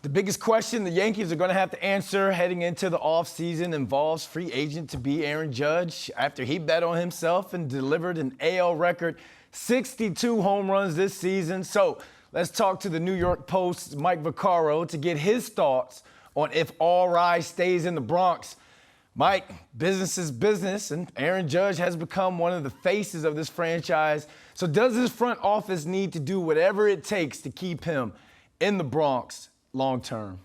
The biggest question the Yankees are going to have to answer heading into the offseason involves free agent to be Aaron Judge after he bet on himself and delivered an AL record 62 home runs this season. So let's talk to the New York Post's Mike Vaccaro to get his thoughts on if all rise stays in the Bronx. Mike, business is business, and Aaron Judge has become one of the faces of this franchise. So does his front office need to do whatever it takes to keep him in the Bronx long term?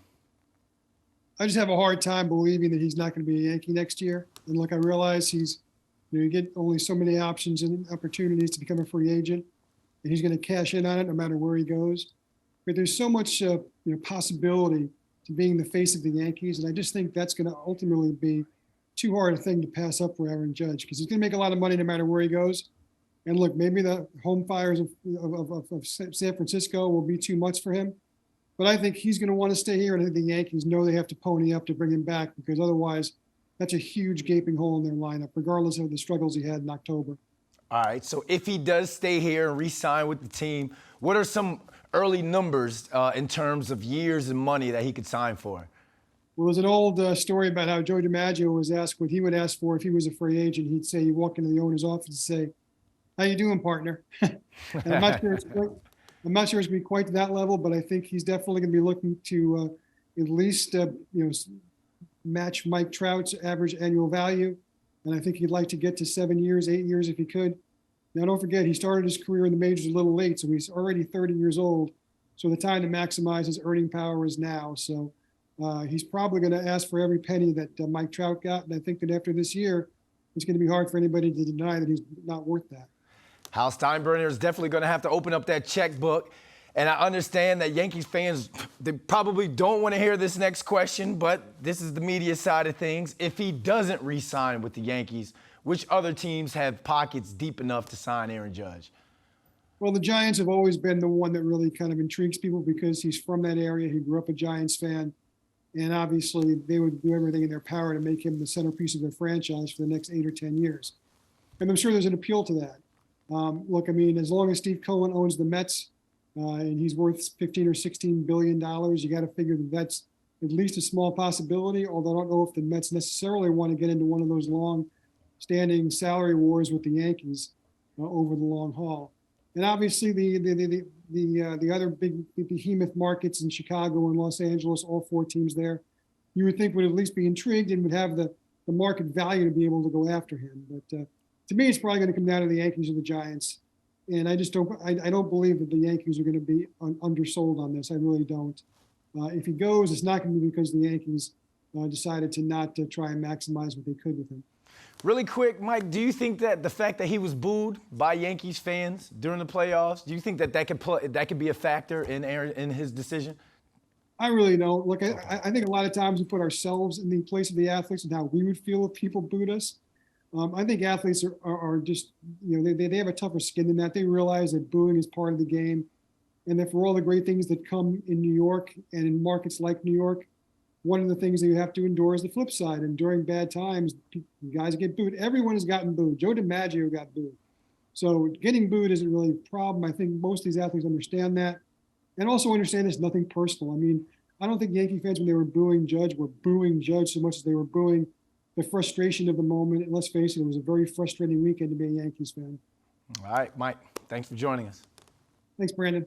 I just have a hard time believing that he's not going to be a Yankee next year. And look, I realize you get only so many options and opportunities to become a free agent, and he's going to cash in on it no matter where he goes. But there's so much possibility to being the face of the Yankees, and I just think that's going to ultimately be too hard a thing to pass up for Aaron Judge because he's going to make a lot of money no matter where he goes. And look, maybe the home fires of San Francisco will be too much for him. But I think he's going to want to stay here, and I think the Yankees know they have to pony up to bring him back because otherwise that's a huge gaping hole in their lineup, regardless of the struggles he had in October. All right, so if he does stay here and re-sign with the team, what are some early numbers in terms of years and money that he could sign for? Well, there's an old story about how Joe DiMaggio was asked what he would ask for if he was a free agent. He'd say, he'd walk into the owner's office and say, "How you doing, partner?" And I'm not sure it's going to be quite to that level, but I think he's definitely going to be looking to at least match Mike Trout's average annual value. And I think he'd like to get to 7 years, 8 years if he could. Now, don't forget, he started his career in the majors a little late, so he's already 30 years old. So the time to maximize his earning power is now. So he's probably going to ask for every penny that Mike Trout got. And I think that after this year, it's going to be hard for anybody to deny that he's not worth that. Hal Steinbrenner is definitely going to have to open up that checkbook. And I understand that Yankees fans, they probably don't want to hear this next question, but this is the media side of things. If he doesn't re-sign with the Yankees, which other teams have pockets deep enough to sign Aaron Judge? Well, the Giants have always been the one that really kind of intrigues people because he's from that area. He grew up a Giants fan. And obviously, they would do everything in their power to make him the centerpiece of their franchise for the next 8 or 10 years. And I'm sure there's an appeal to that. Look, I mean, as long as Steve Cohen owns the Mets and he's worth $15 or $16 billion, you got to figure that that's at least a small possibility, although I don't know if the Mets necessarily want to get into one of those long-standing salary wars with the Yankees over the long haul. And obviously, the other big behemoth markets in Chicago and Los Angeles, all 4 teams there, you would think would at least be intrigued and would have the market value to be able to go after him. But to me, it's probably going to come down to the Yankees or the Giants. And I just don't believe that the Yankees are going to be undersold on this. I really don't. If he goes, it's not going to be because the Yankees decided to not try and maximize what they could with him. Really quick, Mike, do you think that the fact that he was booed by Yankees fans during the playoffs, do you think that could be a factor in his decision? I really don't. Look, I think a lot of times we put ourselves in the place of the athletes and how we would feel if people booed us. I think athletes are just, they have a tougher skin than that. They realize that booing is part of the game. And that for all the great things that come in New York and in markets like New York, one of the things that you have to endure is the flip side. And during bad times, guys get booed. Everyone has gotten booed. Joe DiMaggio got booed. So getting booed isn't really a problem. I think most of these athletes understand that and also understand it's nothing personal. I mean, I don't think Yankee fans, when they were booing Judge so much as they were booing the frustration of the moment. And let's face it, it was a very frustrating weekend to be a Yankees fan. All right, Mike, thanks for joining us. Thanks, Brandon.